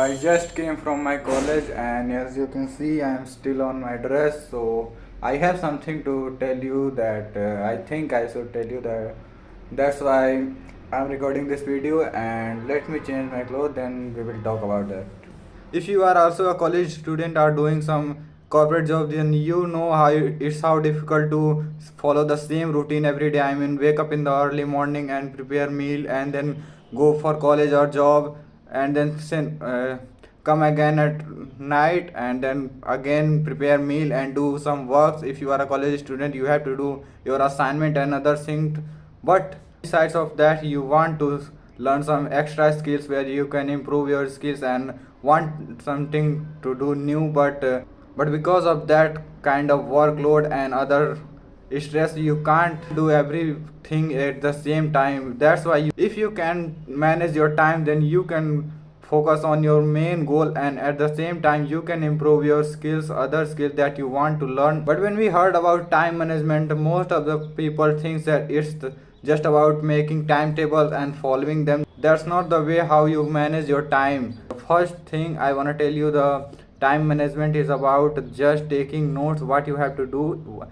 I just came from my college, and as you can see, I am still on my dress. So I have something to tell you that I think I should tell you that. That's why I'm recording this video. And let me change my clothes, then we will talk about that. If you are also a college student or doing some corporate job, then you know how difficult to follow the same routine every day. I mean, wake up in the early morning and prepare meal, and then go for college or job, and then come again at night, and then again prepare meal and do some works. If you are a college student, you have to do your assignment and other things. But besides of that, you want to learn some extra skills where you can improve your skills and want something to do new, but because of that kind of workload and other stress, you can't do everything at the same time. That's why if you can manage your time, then you can focus on your main goal, and at the same time you can improve your skills, other skills that you want to learn. But when we heard about time management, most of the people think that just about making timetables and following them. That's not the way how you manage your time. The first thing I want to tell you, the time management is about just taking notes what you have to do.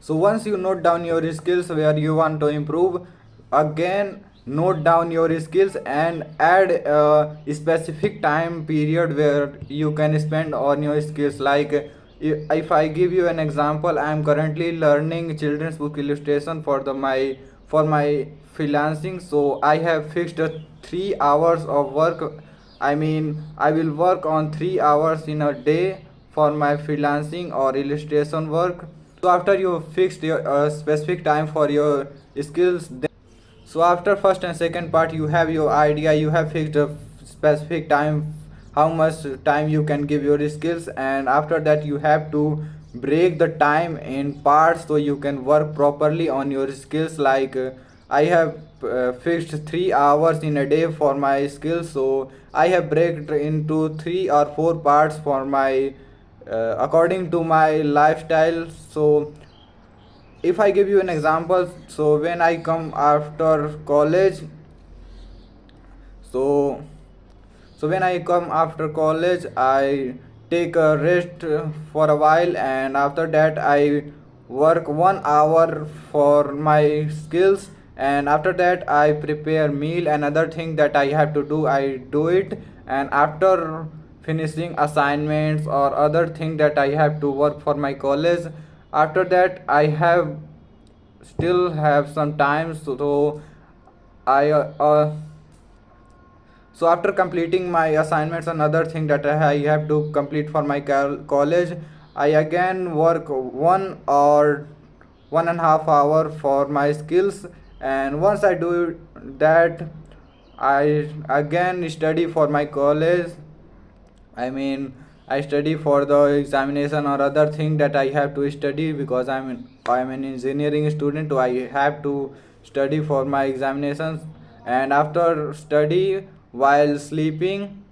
So once you note down your skills where you want to improve, again note down your skills and add a specific time period where you can spend on your skills. Like if I give you an example, I am currently learning children's book illustration for my freelancing. So I have fixed 3 hours of work. I mean, I will work on 3 hours in a day for my freelancing or illustration work. So after you fixed your specific time for your skills, then so after first and second part, you have your idea, you have fixed a specific time, how much time you can give your skills, and after that you have to break the time in parts so you can work properly on your skills. Like I have fixed 3 hours in a day for my skills, so I have break into 3 or 4 parts for my according to my lifestyle. So if I give you an example, so when I come after college, so when I come after college, I take a rest for a while, and after that I work 1 hour for my skills, and after that I prepare meal and other thing that I have to do, I do it. And after finishing assignments or other thing that I have to work for my college, after that I have still have some time. I so after completing my assignments and other thing that I have to complete for my college, I again work 1 or 1.5 hour for my skills, and once I do that, I again study for my college. I mean, I study for the examination or other thing that I have to study, because I'm an engineering student, so I have to study for my examinations. And after study while sleeping,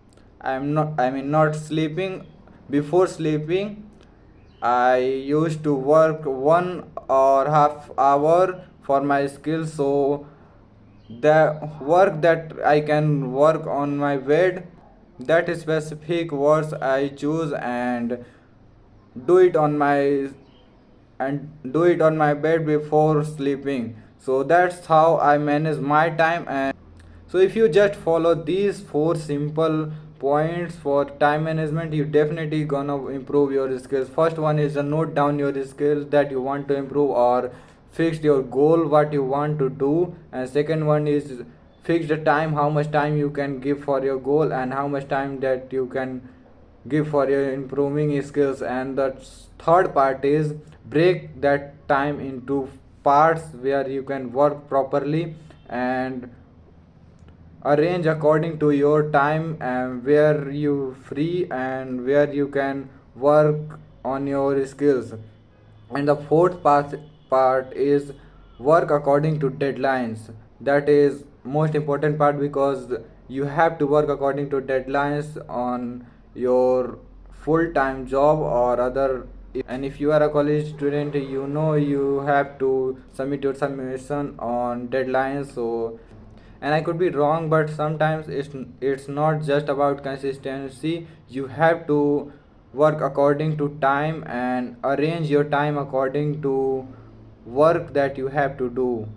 not sleeping, before sleeping, I used to work 1 or half hour for my skills. So the work that I can work on my bed, that specific words I choose and do it on my do it on my bed before sleeping. So that's how I manage my time. And so if you just follow these four simple points for time management, you definitely gonna improve your skills. First one is to note down your skills that you want to improve, or fix your goal what you want to do. And second one is fix the time, how much time you can give for your goal and how much time that you can give for your improving skills. And the third part is break that time into parts where you can work properly, and arrange according to your time, and where you free and where you can work on your skills. And the fourth part is work according to deadlines. That is most important part, because you have to work according to deadlines on your full time job or other. And if you are a college student, you know you have to submit your submission on deadlines. So and I could be wrong, but sometimes it's not just about consistency. You have to work according to time and arrange your time according to work that you have to do.